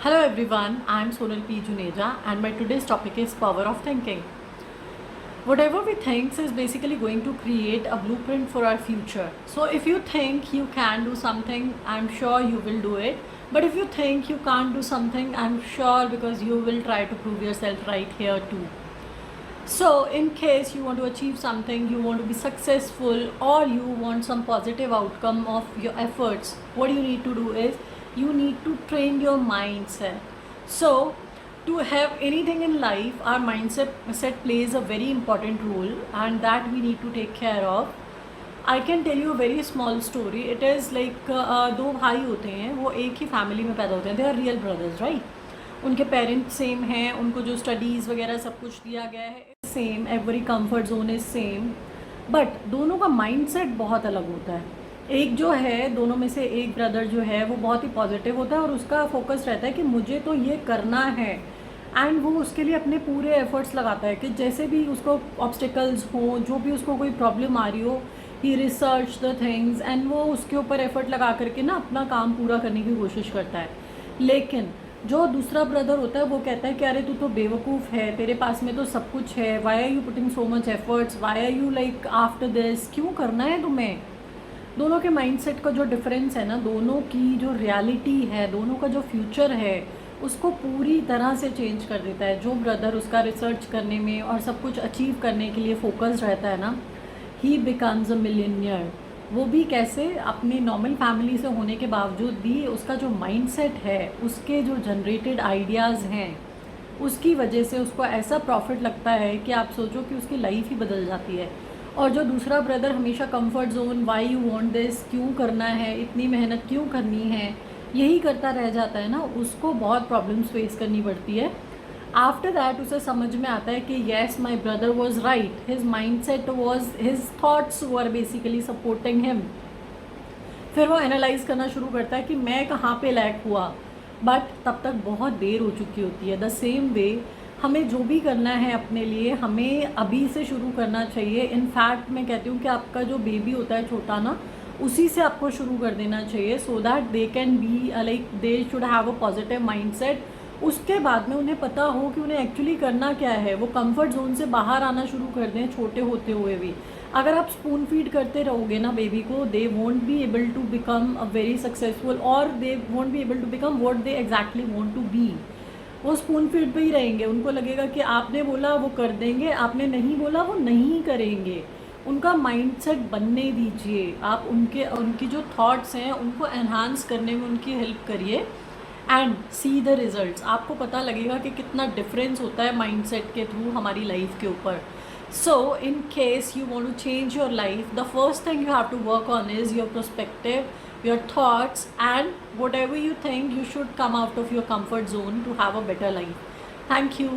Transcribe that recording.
Hello everyone, I am Sonal P. Juneja and my today's topic is power of thinking. Whatever we think is basically going to create a blueprint for our future. So if you think you can do something, I'm sure you will do it. But if you think you can't do something, I'm sure because you will try to prove yourself right here too. So in case you want to achieve something, you want to be successful, or you want some positive outcome of your efforts, what you need to do is you need to train your mindset. So to have anything in life, our mindset plays a very important role, and that we need to take care of. I can tell you a very small story. It is like दो भाई होते हैं, वो एक ही family में पैदा होते हैं. They are real brothers, right. उनके पेरेंट्स सेम हैं, उनको जो स्टडीज़ वगैरह सब कुछ दिया गया है same, every comfort zone is same, but दोनों का माइंडसेट बहुत अलग होता है. एक जो है, दोनों में से एक ब्रदर जो है वो बहुत ही पॉजिटिव होता है और उसका फोकस रहता है कि मुझे तो ये करना है, एंड वो उसके लिए अपने पूरे एफर्ट्स लगाता है कि जैसे भी उसको ऑब्स्टिकल्स हो, जो भी उसको कोई प्रॉब्लम आ रही हो, ही रिसर्च द थिंग्स एंड वो उसके ऊपर एफर्ट लगा करके ना अपना काम पूरा करने की कोशिश करता है. लेकिन जो दूसरा ब्रदर होता है वो कहता है कि अरे तू तो बेवकूफ़ है, तेरे पास में तो सब कुछ है, why are you putting so much efforts, why are you like after this, क्यों करना है तुम्हें. दोनों के माइंडसेट का जो डिफरेंस है ना, दोनों की जो रियलिटी है, दोनों का जो फ्यूचर है, उसको पूरी तरह से चेंज कर देता है. जो ब्रदर उसका रिसर्च करने में और सब कुछ अचीव करने के लिए फोकस्ड रहता है ना, ही बिकम्स अ मिलियनियर. वो भी कैसे, अपनी नॉर्मल फैमिली से होने के बावजूद भी उसका जो माइंडसेट है, उसके जो जनरेटेड आइडियाज़ हैं, उसकी वजह से उसको ऐसा प्रॉफिट लगता है कि आप सोचो कि उसकी लाइफ ही बदल जाती है. और जो दूसरा ब्रदर हमेशा comfort zone, why you want this, क्यों करना है, इतनी मेहनत क्यों करनी है, यही करता रह जाता है ना, उसको बहुत प्रॉब्लम्स फेस करनी पड़ती है. आफ्टर दैट उसे समझ में आता है कि yes my brother was right, his mind set was, his thoughts were basically supporting him. फिर वो एनालाइज करना शुरू करता है कि मैं कहाँ पे लैक हुआ, बट तब तक बहुत देर हो चुकी होती है. द सेम वे हमें जो भी करना है अपने लिए, हमें अभी से शुरू करना चाहिए. इनफैक्ट मैं कहती हूँ कि आपका जो बेबी होता है छोटा ना, उसी से आपको शुरू कर देना चाहिए, so that they can be like, they should have a positive mindset. उसके बाद में उन्हें पता हो कि उन्हें एक्चुअली करना क्या है, वो कंफर्ट जोन से बाहर आना शुरू कर दें छोटे होते हुए भी. अगर आप स्पून फीड करते रहोगे ना बेबी को, they won't be able to become a very successful, और they won't be able to become what they exactly want to be. वो स्पून फीड पे ही रहेंगे. उनको लगेगा कि आपने बोला वो कर देंगे, आपने नहीं बोला वो नहीं करेंगे. उनका माइंडसेट बनने दीजिए आप. उनकी जो थॉट्स हैं उनको एनहांस करने में उनकी हेल्प करिए, एंड सी द रिजल्ट्स. आपको पता लगेगा कि कितना डिफरेंस होता है माइंडसेट के थ्रू हमारी लाइफ के ऊपर. So in case you want to change your life, the first thing you have to work on is your perspective, your thoughts, and whatever you think, you should come out of your comfort zone to have a better life. Thank you.